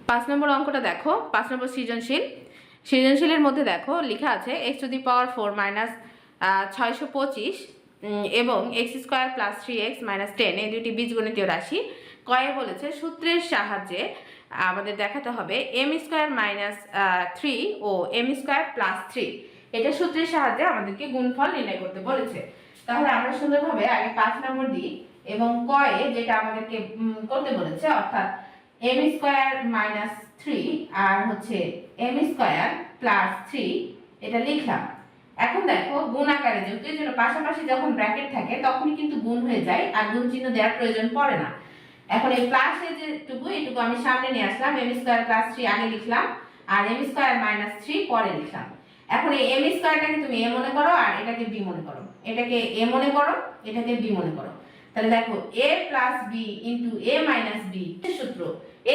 5 নম্বর অঙ্কটা দেখো, 5 নম্বর সৃজনশীলের মধ্যে দেখো লেখা আছে x⁴ মাইনাস 625 এবং x² প্লাস 3x মাইনাস 10 এই দুটি বীজগণিতীয় রাশি কয়ে বলেছে সূত্রের সাহায্যে আমাদের দেখাতে হবে m² মাইনাস 3 ও m² প্লাস 3। এটা সূত্রের সাহায্যে আমাদেরকে গুণফল নির্ণয় করতে বলেছে। তাহলে আমরা সুন্দরভাবে আগে 5 নম্বর দিই এবং কয়ে যেটা আমাদেরকে করতে বলেছে অর্থাৎ m² মাইনাস 3 আর হচ্ছে m² প্লাস 3 এটা লিখলাম। এখন দেখো গুণ আকারে যেহেতু এর জন্য পাশাপাশি যখন ব্র্যাকেট থাকে তখনই কিন্তু গুণ হয়ে যায় আর গুণ চিহ্ন দেওয়ার প্রয়োজন পড়ে না। এখন এই প্লাসের যেটুকু এটুকু আমি সামনে নিয়ে আসলাম, m² প্লাস 3 আগে লিখলাম আর m² মাইনাস 3 পরে লিখলাম। এখন এই m²টাকে তুমি a মনে করো আর এটাকে b মনে করো, এটাকে a মনে করো, এটাকে b মনে করো। তাহলে দেখো a plus b into a minus b সূত্র a²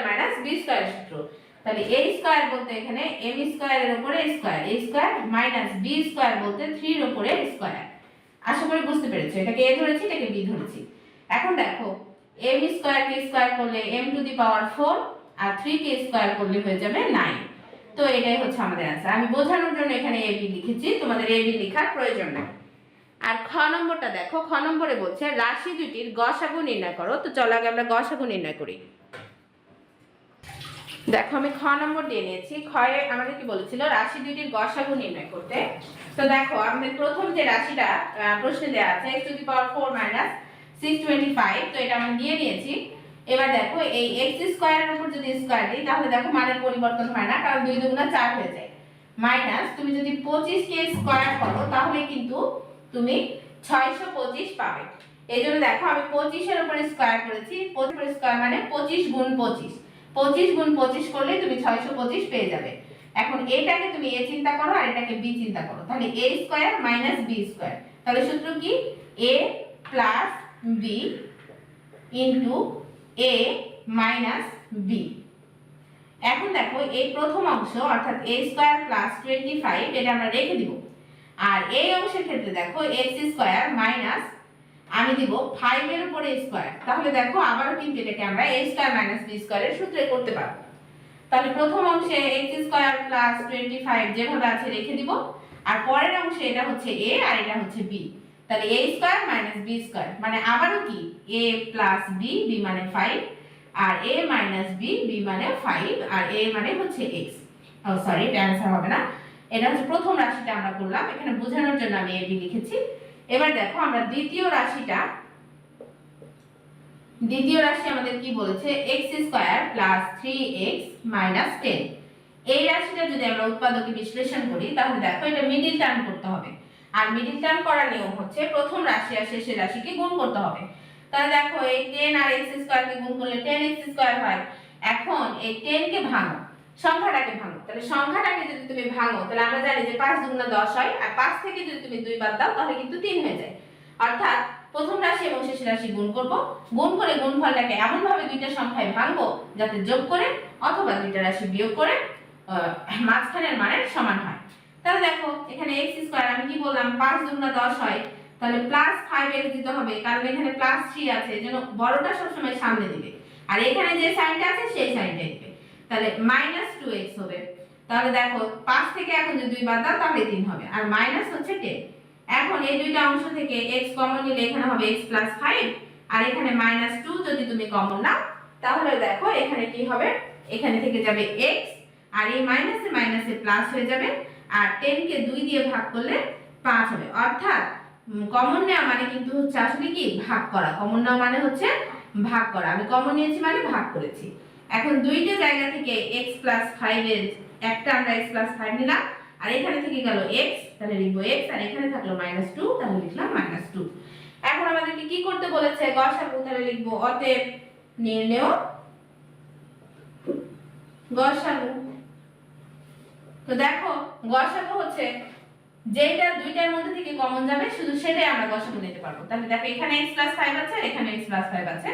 মাইনাস b² সূত্র। তাহলে a² বলতে এখানে m² এর উপরে স্কয়ার, a² মাইনাস b² বলতে 3 এর উপরে স্কয়ার। আশা করি বুঝতে পেরেছো, এটাকে a ধরেছি, এটাকে b ধরেছি। এখন দেখো m² কে স্কয়ার করলে m⁴ আর 3 কে স্কয়ার করলে হয়ে যাবে 9। তো এটাই হচ্ছে আমাদের आंसर। আমি বোঝানোর জন্য এখানে a b লিখেছি, তোমাদের a b লেখার প্রয়োজন নেই। আর খ নম্বরটা দেখো, খ নম্বরে বলছে রাশি দুটির গসাগু নির্ণয় করো। তো চলো আগে আমরা গসাগু নির্ণয় করি। দেখো আমি খ নম্বর দিয়ে নিয়েছি। খয়ে আমাদের কি বলেছিল রাশি দুটির গসাগু নির্ণয় করতে। তো দেখো আমাদের প্রথম যে রাশিটা প্রশ্নে দেওয়া আছে x⁴ মাইনাস 625, তো এটা আমি দিয়ে নিয়েছি। এবার দেখো এই x² এর উপর যদি স্কয়ার দিই তাহলে দেখো মানের পরিবর্তন হয় না, কারণ 2 2 4 হয়ে যায়। মাইনাস তুমি যদি 25 কে স্কয়ার করো তাহলে কিন্তু তুমি 625 পাবে। এইজন্য দেখো আমি 25 এর উপরে স্কয়ার করেছি, 25 এর স্কয়ার মানে 25 গুণ 25, 25 গুণ 25 করলে তুমি 625 পেয়ে যাবে। এখন এটাকে তুমি a চিন্তা করো আর এটাকে b চিন্তা করো, তাহলে a² মাইনাস b²। তাহলে সূত্র কি a plus b into a minus b। এখন দেখো এই প্রথম অংশ অর্থাৎ a² প্লাস 25 এটা আমরা রেখে দিব। আর এই অংশের ক্ষেত্রে দেখো x² মাইনাস আমি দিব 5 এর উপরে স্কয়ার। তাহলে দেখো আবারও কিন্তু এটাকে আমরা a² মাইনাস b² এর সূত্রে করতে পারবো। তাহলে প্রথম অংশে x² প্লাস 25 যেভাবে আছে রেখে দিব, আর পরের অংশে এটা হচ্ছে a আর এটা হচ্ছে b। তাহলে a² মাইনাস b² মানে আবারও কি a প্লাস b, b মানে 5 আর a মাইনাস b, b মানে 5 আর a মানে হচ্ছে x। ও সরি, এটা आंसर হবে না। এটা হচ্ছে প্রথম রাশিটা আমরা করলাম, এখানে বোঝানোর জন্য আমি a b লিখেছি। এবার দেখো আমরা দ্বিতীয় রাশি আমাদের কি বলেছে x² প্লাস 3x মাইনাস 10। এই রাশিটা যদি আমরা উৎপাদকে বিশ্লেষণ করি তাহলে দেখো এটা মিডল টার্ম করতে হবে। আর মিডল টার্ম করার নিয়ম হচ্ছে প্রথম রাশি আর শেষের রাশিকে গুণ করতে হবে। তাহলে দেখো এই 10 আর x² কে গুণ করলে 10x² হয়। এখন এই 10 কে ভাঙো, সংখ্যাটাকে ভাঙো। তাহলে সংখ্যাটাকে যদি তুমি ভাঙো তাহলে আমরা জানি যে 5 দুগুণা 10 হয়, আর 5 থেকে যদি তুমি 2 বাদ দাও তাহলে কিন্তু 3 হয়ে যায়। অর্থাৎ প্রথম রাশি এবং শেষ রাশি গুণ করব, গুণ করে গুণফলটাকে এমন ভাবে দুইটা সংখ্যায় ভাঙবো যাতে যোগ করে অথবা দুইটা রাশি বিয়োগ করে মাঝখানের মানের সমান হয়। তাহলে দেখো এখানে x² আমি কি বললাম 5 দুগুণা 10 হয়, তাহলে প্লাস 5x দিতে হবে কারণ এখানে প্লাস 3 আছে, এজন্য বড়টা সব সময় সামনে দিবে আর এখানে যে সাইনটা আছে সেই সাইনটা দিবে। তাহলে মাইনাস 2x হবে। তাহলে দেখো 5 থেকে এখন যদি 2 বাদ দাও তাহলে 3 হবে আর মাইনাস হচ্ছে 10। এখন এই দুইটা অংশ থেকে x কমন নিলে এখানে হবে x প্লাস 5 আর এখানে মাইনাস 2 যদি তুমি কমন নাও তাহলে দেখো এখানে কি হবে, এখানে থেকে যাবে x আর এই মাইনাসে মাইনাসে প্লাস হয়ে যাবে আর 10 কে 2 দিয়ে ভাগ করলে 5 হবে। অর্থাৎ কমন নেওয়া মানে কিন্তু হচ্ছে আসলে কি ভাগ করা, কমন নেওয়া মানে হচ্ছে ভাগ করা। আমি কমন নিয়েছি মানে ভাগ করেছি। এখন দুইটা জায়গা থেকে x প্লাস 5 এর একটা আমরা x প্লাস 5 নিলাম আর এখানে থেকে গেল x, তাহলে লিখবো x আর এখানে থাকলো মাইনাস 2, তাহলে লিখলাম মাইনাস 2। এখন আমাদেরকে কি করতে বলেছে গসাগু, তাহলে লিখবো অতএব নির্ণেয় গসাগু। তো দেখো গসাগু হচ্ছে যেটা দুইটার মধ্যে থেকে কমন যাবে শুধু সেটাই আমরা গসাগু নিতে পারবো। তাহলে দেখো এখানে x প্লাস 5 আছে আর এখানে x প্লাস 5 আছে,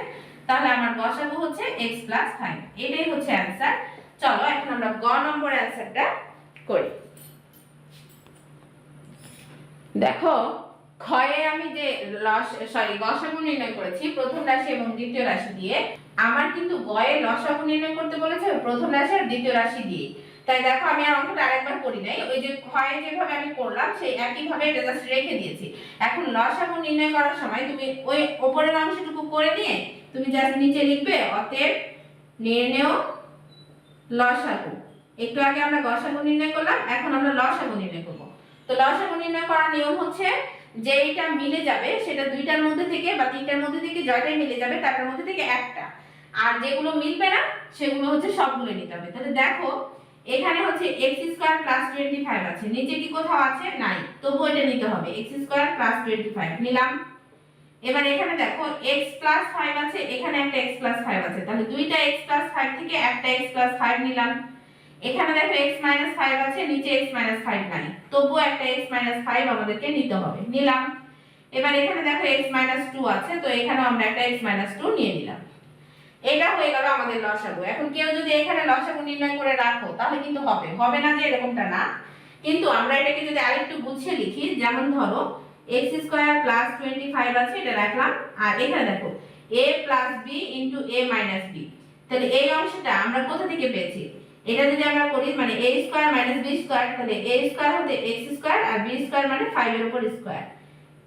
তাহলে আমার গসাগু হচ্ছে x প্লাস 5। এটাই হচ্ছে आंसर। চলো এখন আমরা গ নম্বর आंसरটা করি। দেখো ক্ষয়ে আমি যে গসাগু নির্ণয় করেছি প্রথম রাশি এবং দ্বিতীয় রাশি দিয়ে, আমার কিন্তু গয়ে লসাগু নির্ণয় করতে বলেছে প্রথম রাশি আর দ্বিতীয় রাশি দিয়ে। তাই দেখো আমি আর অঙ্কটা আরেকবার করি নাই, ওই যে ক্ষয়ে যেভাবে আমি করলাম সেই একই ভাবে এটা জাস্ট রেখে দিয়েছি। এখন লসাগু নির্ণয় করার সময় তুমি ওই উপরের অংশটুকু করে নিয়ে তুমি জাস্ট নিচে লিখবে অতএব নির্ণেয় লসাগু। একটু আগে আমরা গসাগু নির্ণয় করলাম, এখন আমরা লসাগু নির্ণয় করব। তো লসাগু নির্ণয় করার নিয়ম হচ্ছে যে এটা মিলে যাবে সেটা দুইটার মধ্যে থেকে বা তিনটার মধ্যে থেকে জয়টাই মিলে যাবে তার মধ্যে থেকে একটা, আর যেগুলো মিলবে না সেগুলো হচ্ছে সবগুলো নিতে হবে। তাহলে দেখো এখানে হচ্ছে x² + 25 আছে, নিচে কি কোথাও আছে? নাই, তবু এটা নিতে হবে। x² + 25 নিলাম। এবার এখানে দেখো x + 5 আছে, এখানে একটা x + 5 আছে, তাহলে দুইটা x + 5 থেকে একটা x + 5 নিলাম। এখানে দেখো x - 5 আছে, নিচে x - 5 নাই, তবু একটা x - 5 আমাদেরকে নিতে হবে, নিলাম। এবার এখানে দেখো x - 2 আছে, তো এখানেও আমরা একটা x - 2 নিয়ে নিলাম। এটা হয়ে গেল আমাদের লসাগু। এখন কেউ যদি এখানে লসাগু নির্ণয় করে রাখো তাহলে কিন্তু হবে, হবে না যে এরকমটা না, কিন্তু আমরা এটাকে যদি আরেকটু গুছিয়ে লিখি, যেমন ধরো x² + 25 আছে, এটা রাখলাম। আর এখানে দেখো a + b * a - b, তাহলে এই অংশটা আমরা কোথা থেকে পেয়েছি? এটা যদি আমরা করি মানে a² - b², তাহলে a² হতে x² আর b² মানে 5 এর উপর স্কয়ার,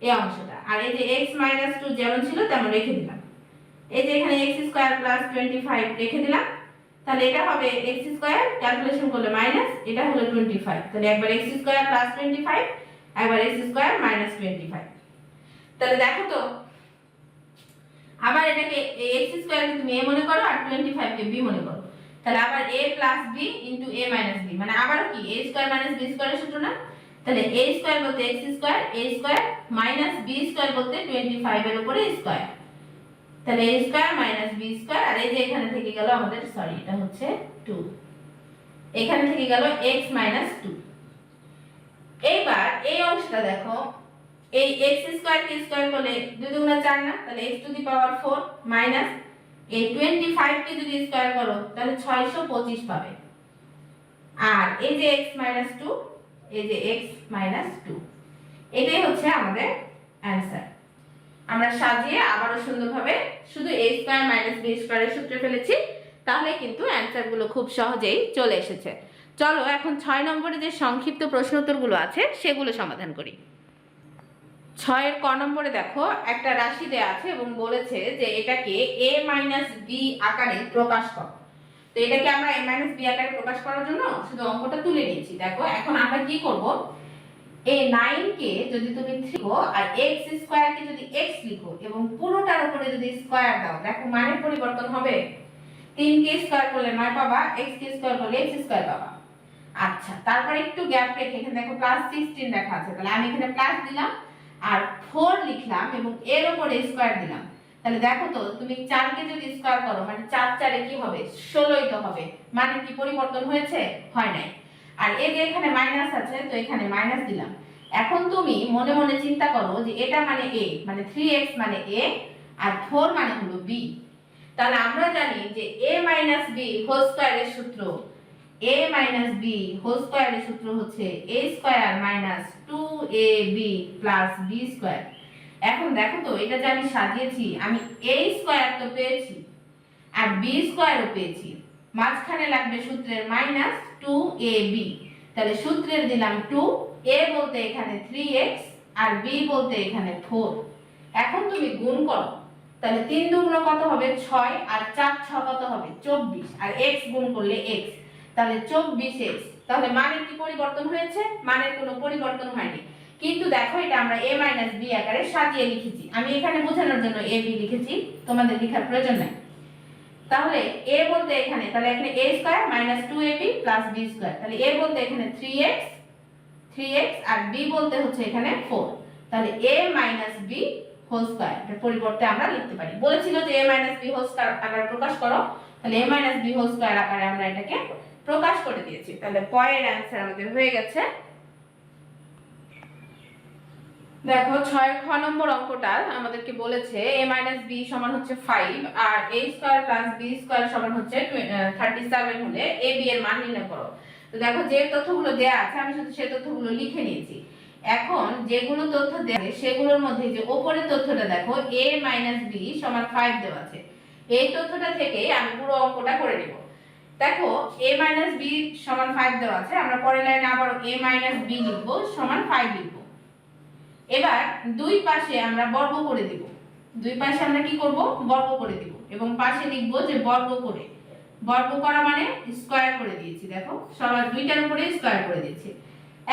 এই অংশটা। আর এই যে x - 2 যেমন ছিল তেমন রেখে দিলাম। এই যে এখানে x² + 25 রেখে দিলাম, তাহলে এটা হবে x² ক্যালকুলেশন করলে মাইনাস, এটা হলো 25, তাহলে একবার x² + 25 একবার x² - 25। তাহলে দেখো তো আবার এটাকে x² কে তুমি a মনে করো আর 25 কে b মনে করো, তাহলে আবার a + b * a - b, মানে আবার কি a² - b² এর সূত্র না? তাহলে a² বলতে x², a² - b² বলতে 25 এর উপরে স্কয়ার, তাহলে a² - b² আর এই যে এখানে থেকে গেল আমাদের, সরি এটা হচ্ছে 2, এখানে থেকে গেল x - 2। এইবার এই অংশটা দেখো, এই x² কে স্কয়ার করলে 2 দুগুণা 4 না, তাহলে x⁴ মাইনাস এই 25 কে যদি স্কয়ার করো তাহলে 625 পাবে। আর এই যে x - 2, এই যে x - 2, এটাই হচ্ছে আমাদের অ্যানসার। আমরা সাজিয়ে আবারো সুন্দরভাবে শুধু a² - b² এর সূত্রে ফেলেছি, তাহলে কিন্তু অ্যানসার গুলো খুব সহজেই চলে এসেছে। চলো এখন 6 নম্বরে যে সংক্ষিপ্ত প্রশ্ন উত্তরগুলো আছে সেগুলো সমাধান করি। 6 এর ক নম্বরে দেখো একটা রাশি দেয়া আছে এবং বলেছে যে এটাকে a - b আকারে প্রকাশ করো। তো এটাকে আমরা a - b আকারে প্রকাশ করার জন্য শুধু অঙ্কটা তুলে নিয়েছি। দেখো এখন আমরা কি করব, এই 9 কে যদি তুমি 3 লিখো আর x² কে যদি x লিখো এবং পুরোটার উপরে যদি স্কয়ার দাও, দেখো মানের পরিবর্তন হবে। 3 কে স্কয়ার করলে 9 পাবা, x কে স্কয়ার করলে x² পাবা। আচ্ছা, তারপর একটু গ্যাপ রেখে এখানে দেখো +16 লেখা আছে, তাহলে আমি এখানে প্লাস দিলাম আর 4 লিখলাম এবং এর উপরে স্কয়ার দিলাম। তাহলে দেখো তো তুমি 4 কে যদি স্কয়ার করো মানে 4 4 এ কি হবে? 16ই তো হবে। মানে কি পরিবর্তন হয়েছে? হয় নাই। আর এই যে এখানে মাইনাস আছে, তো এখানে মাইনাস দিলাম। এখন তুমি মনে মনে চিন্তা করো যে এটা মানে a, মানে 3x মানে a আর 4 মানে হলো b। তাহলে আমরা জানি যে a - b হোল স্কয়ারের সূত্র, a - b হোল স্কয়ারের সূত্র হচ্ছে a² - 2ab + b²। এখন দেখো তো এটা যে আমি সাজিয়েছি, আমি a² তো পেয়েছি আর b² ও পেয়েছি, মাঝখানে লাগবে সূত্রের -2ab, তাহলে সূত্রের দিলাম 2, a বলতে এখানে 3x আর b বলতে এখানে 4। এখন তুমি গুণ করো, তাহলে 3 দুগুণ কত হবে? 6 আর 4 6 কত হবে? 24 আর x গুণ করলে x, তাহলে 24x। তাহলে মানের কি পরিবর্তন হয়েছে? মানের কোনো পরিবর্তন হয়নি, কিন্তু দেখো এটা আমরা a - b আকারে সাজিয়ে লিখেছি। আমি এখানে বোঝানোর জন্য ab লিখেছি, তোমাদের লেখার প্রয়োজন নাই। তাহলে a বলতে এখানে, তাহলে এখানে a² - 2ab + b², তাহলে a বলতে এখানে 3x আর b বলতে হচ্ছে এখানে 4, তাহলে a - b হোল স্কয়ার এর পরিবর্তে আমরা লিখতে পারি। বলেছিল যে a - b হোল স্কয়ার আকারে প্রকাশ করো, তাহলে a - b হোল স্কয়ার আকারে আমরা এটাকে প্রকাশ করে দিয়েছি। তাহলে ক এর অ্যানসার আমাদের হয়ে গেছে। দেখো 6 এর খ নম্বর অঙ্কটা আমাদেরকে বলেছে a - b সমান হচ্ছে 5 আর a² + b² সমান হচ্ছে 37 হলে a b এর মান নির্ণয় করো। তো দেখো যে তথ্যগুলো দেয়া আছে আমি শুধু সেই তথ্যগুলো লিখে নিয়েছি। এখন যেগুলো তথ্য দেওয়া আছে সেগুলোর মধ্যে যে উপরের তথ্যটা দেখো a - b সমান 5 দেওয়া আছে, এই তথ্যটা থেকে আমি পুরো অঙ্কটা করে নেব। দেখো a - b সমান 5 দেওয়া আছে, আমরা পরের লাইনে আবার a - b লিখব সমান 5 লিখব। এবার দুই পাশে আমরা বর্গ করে দিব, দুই পাশে আমরা কি করব, বর্গ করে দিব এবং পাশে লিখব যে বর্গ করে, বর্গ করা মানে স্কয়ার করে দিয়েছি। দেখো সবার দুইটার উপরে স্কয়ার করে দিয়েছি।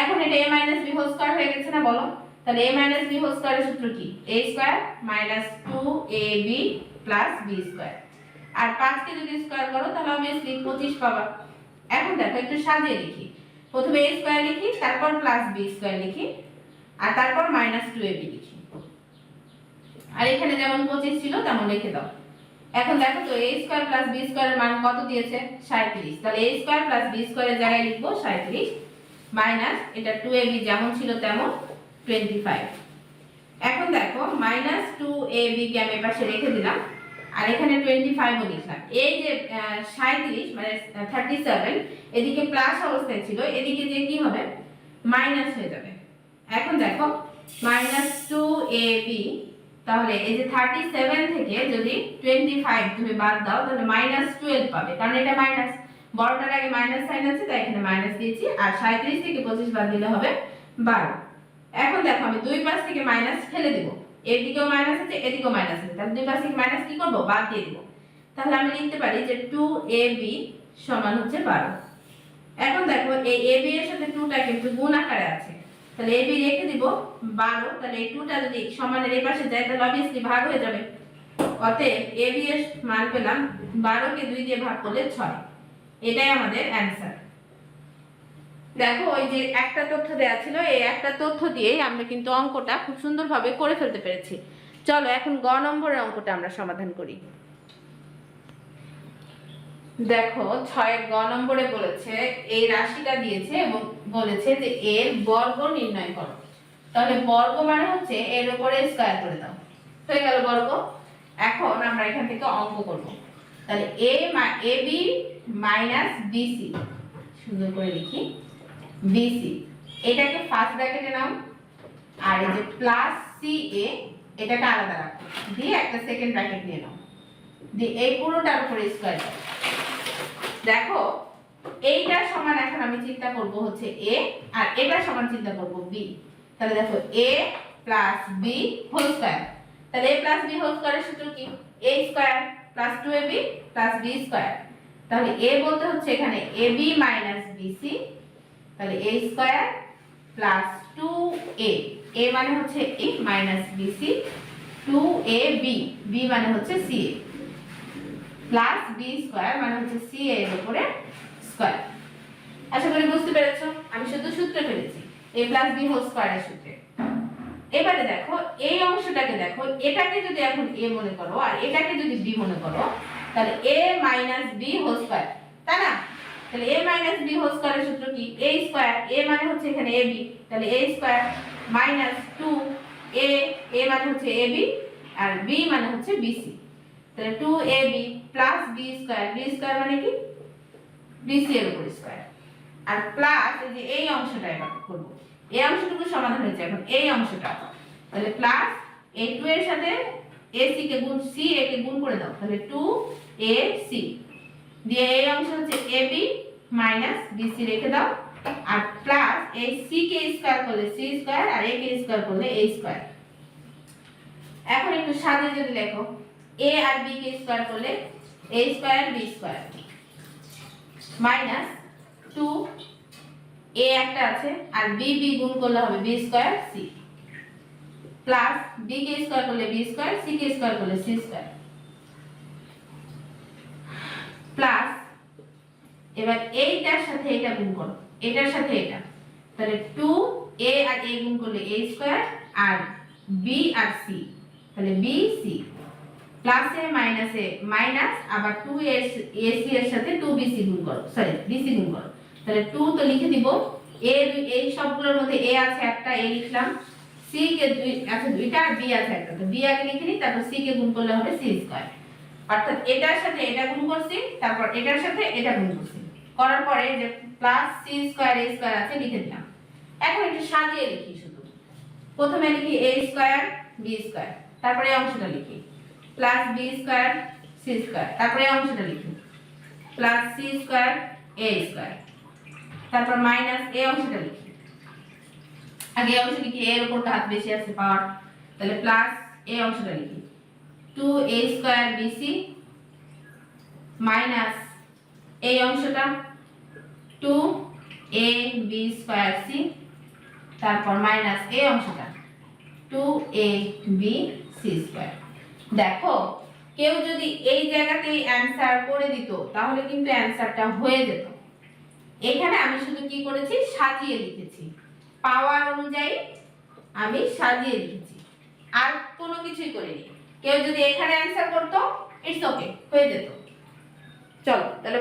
এখন এটা a - b হোল স্কয়ার হয়ে গেছে না বলো? তাহলে a - b হোল স্কয়ারের সূত্র কি? a square - 2ab b square. আর 5 কে যদি স্কয়ার করো তাহলে obviously 25 পাবা। এখন দেখো একটু সাজিয়ে লিখি, প্রথমে a স্কয়ার লিখি, তারপর b স্কয়ার লিখি, আর তারপর -2ab লিখি। আর এখানে যেমন 25 ছিল তেমন লিখে দাও। এখন দেখো তো a স্কয়ার b স্কয়ারের মান কত দিয়েছে? 37। তাহলে a স্কয়ার b স্কয়ারের জায়গায় লিখব 37 মাইনাস এটা 2ab যেমন ছিল তেমন 25। এখন দেখো -2ab কে আমি পাশে রেখে দিলাম আর এখানে 25 ও লিখলাম। এই যে 37 মানে 37 এদিকে প্লাস অবস্থায় ছিল, এদিকে যে কি হবে মাইনাস হয়ে যাবে। এখন দেখো -2ab, তাহলে এই যে 37 থেকে যদি 25 তুমি বাদ দাও তাহলে -12 পাবে, কারণ এটা মাইনাস, বড়টার আগে মাইনাস সাইন আছে তাই এখানে মাইনাস দিয়েছি। আর 37 থেকে 25 বাদ দিলে হবে 12। এখন দেখো আমি দুই পাশ থেকে মাইনাস ফেলে দেব, এদিকেও মাইনাস আছে এদিকেও মাইনাস আছে, তাহলে দুই পাশ থেকে মাইনাস কি করব, বাদ দিয়ে দেব। তাহলে আমি লিখতে পারি যে 2ab সমান হচ্ছে 12। এখন দেখো এই ab এর সাথে 2টা কিন্তু গুণ আকারে আছে, তাহলে ab রেখে দিব 12, তাহলে এই 2টা যদি সমানের এই পাশে যায় তাহলে obviously ভাগ হয়ে যাবে। অতএব ab এর মান পেলাম 12 কে 2 দিয়ে ভাগ করলে 6। এটাই আমাদের অ্যানসার। দেখো ওই যে একটা তথ্য দেয়া ছিল, এই একটা তথ্য দিয়েই আমরা কিন্তু অঙ্কটা খুব সুন্দরভাবে করে ফেলতে পেরেছি। চলো এখন গ নম্বরের অঙ্কটা আমরা সমাধান করি। দেখো 6 গ নম্বরে বলেছে এই রাশিটা দিয়েছে এবং বলেছে যে এর বর্গ নির্ণয় করো। তাহলে বর্গ মানে হচ্ছে এর উপরে স্কয়ার করে দাও, হয়ে গেল বর্গ। এখন আমরা এখান থেকে অঙ্ক করব। তাহলে ab - bc, সুন্দর করে লিখি bc, এটাকে ফার্স্ট ব্র্যাকেটে নাও, আর এই যে প্লাস ca এটাকে আলাদা রাখো, দিয়ে একটা সেকেন্ড ব্র্যাকেট নিয়ে নাও, দিয়ে এই পুরোটার উপরে স্কয়ার দাও। দেখো এইটার সমান এখন আমি চিন্তা করব হচ্ছে a, আর এটার সমান চিন্তা করব b। তাহলে দেখো a + b হোল স্কয়ার, তাহলে a + b হোল স্কয়ারের সূত্র কি? a square + 2ab + b square. তাহলে a বলতে হচ্ছে এখানে ab - bc, তাহলে a স্কয়ার + 2a, a মানে হচ্ছে a - bc, 2ab, b মানে হচ্ছে ca, প্লাস b স্কয়ার মানে হচ্ছে ca এর উপরে স্কয়ার। আশা করি বুঝতে পেরেছো, আমি শুধু সূত্র ফেলেছি a + b হোল স্কয়ারের সূত্রে। এবারে দেখো এই অংশটাকে দেখো, এটাকে যদি এখন a মনে করো আর এটাকে যদি b মনে করো তাহলে a - b হোল স্কয়ার, তাই না? তাহলে a - b হোল স্কয়ারের সূত্র কি? a স্কয়ার, a মানে হচ্ছে এখানে ab, তাহলে a স্কয়ার - 2a, a মানে হচ্ছে ab আর b মানে হচ্ছে bc, তাহলে 2ab + b square, b square মানে কি bc এর উপর স্কয়ার, আর প্লাস এই যে এই অংশটা এবার করব, এই অংশটুকু সমাধান হয়েছে। এখন এই অংশটা, তাহলে প্লাস এই 2 এর সাথে ac কে গুণ ca কে গুণ করে দাও, তাহলে 2ac, দিয়ে এই অংশ হচ্ছে ab - bc রেখে দাও, আর প্লাস এই c কে স্কয়ার করলে c স্কয়ার আর a কে স্কয়ার করলে a স্কয়ার। এখন একটু সাজিয়ে যদি লেখো a আর b কে স্কয়ার করলে a square b square minus 2 a একটা আছে আর b গুণ করলে হবে b square c, plus b কে স্কয়ার করলে b স্কয়ার, c কে স্কয়ার করলে c স্কয়ার, প্লাস এবার এইটার সাথে এটা গুণ করো, এটার সাথে এটা, তাহলে 2a আর a গুণ করলে a স্কয়ার আর b আর c, তাহলে b c, প্লাসে মাইনাসে মাইনাস, আবার 2ac এর সাথে 2bc গুণ করো, সরি bc গুণ করো, তাহলে 2 তো লিখে দিব, এই সবগুলোর মধ্যে a আছে একটা, a লিখলাম, c কে আছে দুইটা আর b আছে একটা, তো b আগে লিখে নিই, তারপর c কে গুণ করলে হবে c স্কয়ার। অর্থাৎ এটার সাথে এটা গুণ করছি, তারপর এটার সাথে এটা গুণ করছি, করার পরে যে plus c square a square আছে লিখে দিলাম। এখন একটু সাজিয়ে লিখি শুধু, প্রথমে লিখি a স্কয়ার b স্কয়ার, তারপরে এই অংশটা লিখি plus b square c square, তারপরে এই অংশটা লিখি plus c square a square, তারপর মাইনাস এই অংশটা লিখি, আগে এই অংশ লিখি, এর উপরটা হাত বেশি আছে পাওয়ার, তাহলে প্লাস এই অংশটা লিখি 2a স্কয়ার bc মাইনাস এই অংশটা 2ab স্কয়ার c, তারপর মাইনাস এই অংশটা 2ab c স্কয়ার। দেখো কেউ যদি এই জায়গাতেই অ্যানসার করে দিত তাহলে কিন্তু অ্যানসারটা হয়ে যেত। এখানে আমি শুধু কি করেছি, সাজিয়ে লিখেছি, পাওয়ার অনুযায়ী আমি সাজিয়ে লিখেছি, আর কোনো কিছুই করিনি। কেউ যদি এখানে অ্যানসার করতো ইটস ওকে, হয়ে যেত। চলো তাহলে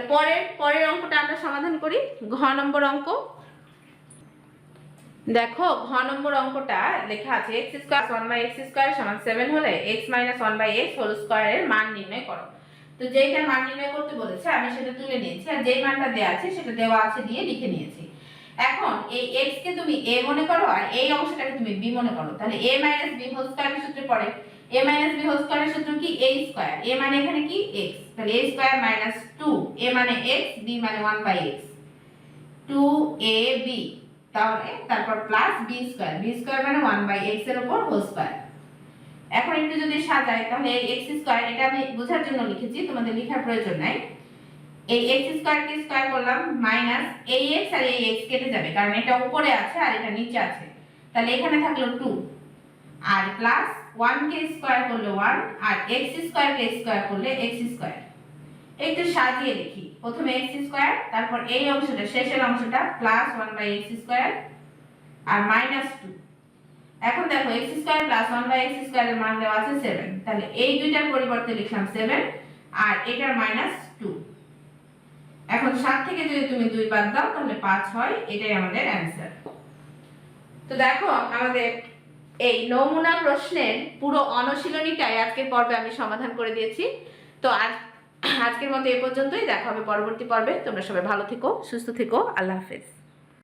পরের অঙ্কটা আমরা সমাধান করি। ঘ নম্বর অঙ্ক দেখো, ঘ নম্বর অঙ্কটা লেখা আছে x স্কয়ার 1/x স্কয়ার সমান 7 হলে x - 1/x হোল স্কয়ারের মান নির্ণয় করো। তো যেটা মান নির্ণয় করতে বলেছে আমি সেটা তুলে নিয়েছি, আর যেই মানটা দেওয়া আছে সেটা দেওয়া আছে দিয়ে লিখে নিয়েছি। এখন এই x কে তুমি a মনে করো আর এই অংশটাকে তুমি b মনে করো, তাহলে a - b হোল স্কয়ারের সূত্রে পড়ে a - b হোল স্কয়ারের সূত্র কি a স্কয়ার, a মানে এখানে কি x, তাহলে a স্কয়ার মাইনাস 2, a মানে x, b মানে 1/x, 2ab, তাহলে তারপর প্লাস b স্কয়ার মানে 1/x এর উপর হোল স্কয়ার। এখন একটু যদি সাজাই তাহলে এই x স্কয়ার, এটা আমি বোঝার জন্য লিখেছি, তোমাদের লেখার প্রয়োজন নাই। এই x স্কয়ার কে স্কয়ার করলাম মাইনাস এই x আর এই x কেটে যাবে কারণ এটা উপরে আছে আর এটা নিচে আছে, তাহলে এখানে থাকলো 2 আর প্লাস 1 কে স্কয়ার করলে 1 আর x স্কয়ার কে স্কয়ার করলে x স্কয়ার। একটু সাজিয়ে লিখি, প্রথমে x স্কয়ার, তারপর এই অংশটা শেষের অংশটা প্লাস 1/x স্কয়ার আর মাইনাস 2। এখন দেখো x square plus 1/x square এর মান দেওয়া আছে 7, তাহলে এই দুইটার পরিবর্তে লিখলাম 7 আর এটার মাইনাস 2। এখন 7 থেকে যদি তুমি 2 বাদ দাও তাহলে 5 হয়, এটাই আমাদের অ্যানসার। তো দেখো আমাদের এই নমুনা প্রশ্নের পুরো অনুশীলনীটাই আজকের পর্বে আমি সমাধান করে দিয়েছি। তো আজকের মতো এই পর্যন্তই, দেখা হবে পরবর্তী পর্বে। তোমরা সবাই ভালো থেকো, সুস্থ থেকো, আল্লাহ হাফেজ।